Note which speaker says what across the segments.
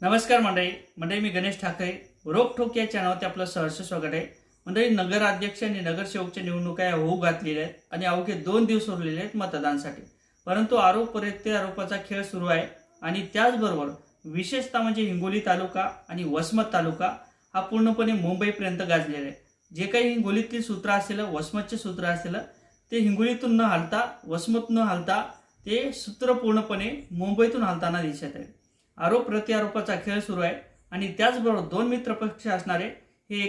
Speaker 1: नमस्कार मंडळी मी गणेश ठाकरे रोकठोक या चॅनलवरती आपलं सहर्ष स्वागत आहे। मंडळी, नगराध्यक्ष आणि नगरसेवकच्या निवडणुका या होऊ घातलेल्या आहेत आणि अवघे 2 दिवस उरलेले आहेत मतदानासाठी। परंतु आरोपाचा खेळ सुरू आहे आणि त्याचबरोबर विशेषतः म्हणजे हिंगोली तालुका आणि वसमत तालुका हा पूर्णपणे मुंबईपर्यंत गाजलेला आहे। जे काही हिंगोलीतील सूत्र असेल, वसमतचे सूत्र असेल, ते हिंगोलीतून न हलता वसमत न हलता ते सूत्र पूर्णपणे मुंबईतून हलताना दिसत आहे। आरोप प्रत्यारोपाचा खेळ सुरू आहे आणि त्याचबरोबर 2 मित्रपक्ष असणारे हे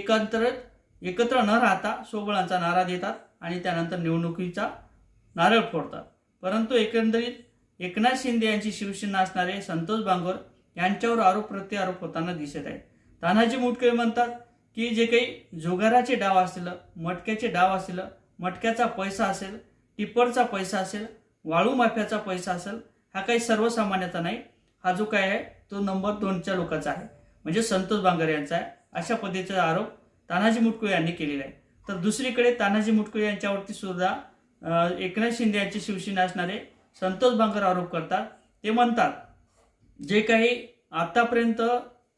Speaker 1: एकत्र न राहता सोबळांचा नारा देतात आणि त्यानंतर निवडणुकीचा नारळ फोडतात। परंतु एकंदरीत एकनाथ शिंदे यांची शिवसेना असणारे संतोष बांगर यांच्यावर आरोप प्रत्यारोप होताना दिसत आहे। तानाजी मुटकुळे म्हणतात की जे काही जुगाराचे डाव असतील, मटक्याचे डाव असतील, मटक्याचा पैसा असेल, टिप्परचा पैसा असेल, वाळू माफियाचा पैसा असेल, हा काही सर्वसामान्याचा नाही, हा जो काय आहे तो नंबर 2च्या लोकांचा आहे, म्हणजे संतोष बांगर यांचा आहे। अशा पद्धतीचा आरोप तानाजी मुटकुळे यांनी केलेला आहे। तर दुसरीकडे तानाजी मुटकुळे यांच्यावरती सुद्धा एकनाथ शिंदे यांची शिवसेना असणारे संतोष बांगर आरोप करतात। ते म्हणतात जे काही आतापर्यंत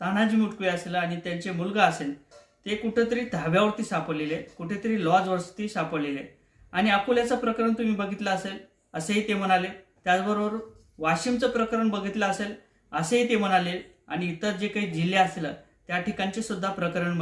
Speaker 1: तानाजी मुटकुळे असेल आणि त्यांचे मुलगा असेल ते कुठेतरी धाब्यावरती सापडलेले, कुठेतरी लॉजवरती सापडलेले आणि अकोल्याचं प्रकरण तुम्ही बघितलं असेल असेही ते म्हणाले। त्याचबरोबर वाशिमचं प्रकरण बघितलं असेल असेही ते म्हणाले आणि इतर जे काही जिल्हे असतील त्या ठिकाणचे सुद्धा प्रकरण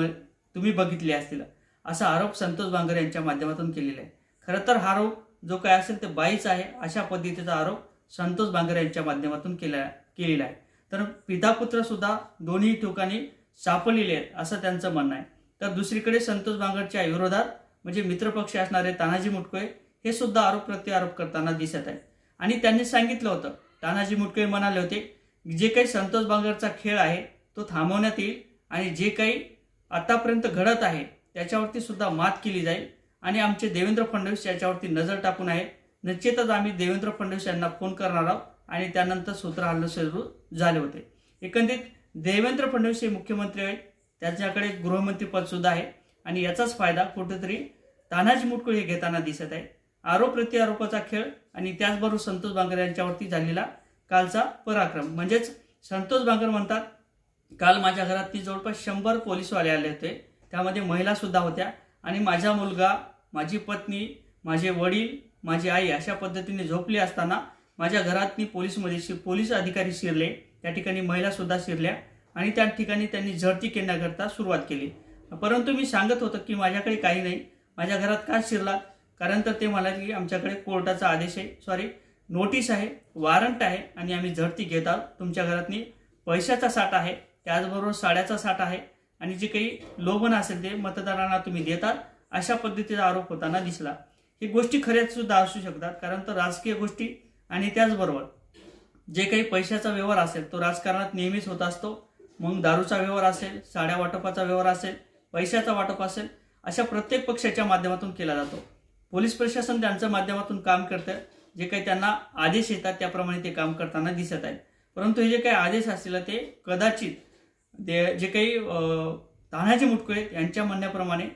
Speaker 1: तुम्ही बघितले असतील, असा आरोप संतोष बांगर यांच्या माध्यमातून केलेला आहे। खरं तर हा आरोप जो काय असेल ते बाईच आहे, अशा पद्धतीचा आरोप संतोष बांगर यांच्या माध्यमातून केलेला आहे। तर पिता पुत्र सुद्धा दोन्ही ठिकाणी सापडलेले आहेत असं त्यांचं म्हणणं आहे। तर दुसरीकडे संतोष बांगरच्या विरोधात म्हणजे मित्रपक्ष असणारे तानाजी मुटकुळे हे सुद्धा आरोप प्रत्यारोप करताना दिसत आहेत आणि त्यांनी सांगितलं होतं, तानाजी मुटकुळे म्हणाले होते जे काही संतोष बांगरचा खेळ आहे तो थांबवण्यात येईल आणि जे काही आतापर्यंत घडत आहे त्याच्यावरती सुद्धा मात केली जाईल आणि आमचे देवेंद्र फडणवीस याच्यावरती नजर टाकून आहे। निश्चितच आम्ही देवेंद्र फडणवीस यांना फोन करणार आहोत आणि त्यानंतर सूत्र हल्लं सुरू झाले होते। एकंदरीत देवेंद्र फडणवीस हे मुख्यमंत्री आहेत, त्याच्याकडे गृहमंत्रीपद सुद्धा आहे आणि याचाच फायदा कुठेतरी तानाजी मुटकुळे हे घेताना दिसत आहे। आरोप प्रत्यारोपाचा खेळ आणि त्याचबरोबर संतोष बांगर यांच्यावरती झालेला कालचा पराक्रम, म्हणजेच संतोष बांगर म्हणतात काल माझ्या घरात जवळपास 100 पोलीसवाले आले होते, त्यामध्ये महिला सुद्धा होत्या आणि माझा मुलगा, माझी पत्नी, माझे वडील, माझी आई अशा पद्धतीने झोपली असताना माझ्या घरात पोलीस अधिकारी शिरले, त्या ठिकाणी महिला सुद्धा शिरल्या आणि त्या ठिकाणी त्यांनी झडती करण्याकरता सुरुवात केली। परंतु मी सांगत होतो की माझ्याकडे काही नाही, माझ्या घरात का शिरलात? कारण तर ते म्हणाले की आमच्याकडे कोर्टाचा आदेश आहे, नोटीस आहे, वॉरंट आहे आणि आम्ही झडती घेत आहोत। तुमच्या घरातनी पैशाचा साठा आहे, त्याचबरोबर साड्याचा साठा आहे आणि जे काही लोभन असेल ते मतदारांना तुम्ही देतात, अशा पद्धतीचा आरोप होताना दिसला। ही गोष्टी खऱ्याच सुद्धा असू शकतात, कारण तर राजकीय गोष्टी आणि त्याचबरोबर जे काही पैशाचा व्यवहार असेल तो राजकारणात नेहमीच होत असतो। मग दारूचा व्यवहार असेल, साड्या वाटपाचा व्यवहार असेल, पैशाचा वाटप असेल, अशा प्रत्येक पक्षाच्या माध्यमातून केला जातो। पोलीस प्रशासन त्यांच्या माध्यमातून काम करतं, जे काही त्यांना आदेश येतात त्याप्रमाणे ते काम करताना दिसत आहेत। परंतु हे जे काही आदेश असतील ते कदाचित जे काही तानाजी मुटकुळे यांच्या म्हणण्याप्रमाणे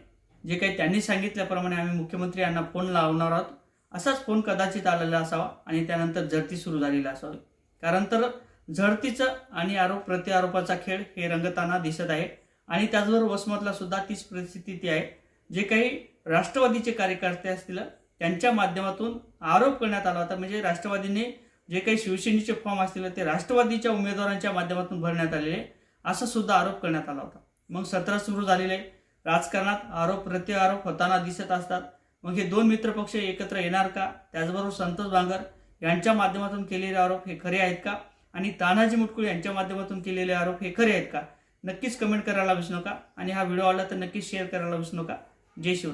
Speaker 1: जे काही त्यांनी सांगितल्याप्रमाणे आम्ही मुख्यमंत्री यांना फोन लावणार आहोत, असाच फोन कदाचित आलेला असावा आणि त्यानंतर झडती सुरू झालेली असावी। कारण तर झडतीचं आणि आरोप प्रत्यारोपाचा खेळ हे रंगताना दिसत आहे आणि त्याचबरोबर वसमतला सुद्धा तीच परिस्थिती आहे। जे काही राष्ट्रवादीचे कार्यकर्ते असतील त्यांच्या माध्यमातून आरोप करण्यात आला होता, म्हणजे राष्ट्रवादीने जे काही शिवसेनेचे फॉर्म असतील ते राष्ट्रवादीच्या उमेदवारांच्या माध्यमातून भरण्यात आलेले, असा सुद्धा आरोप करण्यात आला होता। मग सत्र सुरू झालेले, राजकारणात आरोप प्रत्यारोप होताना दिसत असतात। मग हे 2 मित्रपक्ष एकत्र येणार का? त्याचबरोबर संतोष बांगर यांच्या माध्यमातून केलेले आरोप हे खरे आहेत का आणि तानाजी मुटकुळे यांच्या माध्यमातून केलेले आरोप हे खरे आहेत का? नक्कीच कमेंट करायला विसरू नका आणि हा व्हिडिओ आवडला तर नक्कीच शेअर करायला विसरू नका। जय शिवराय।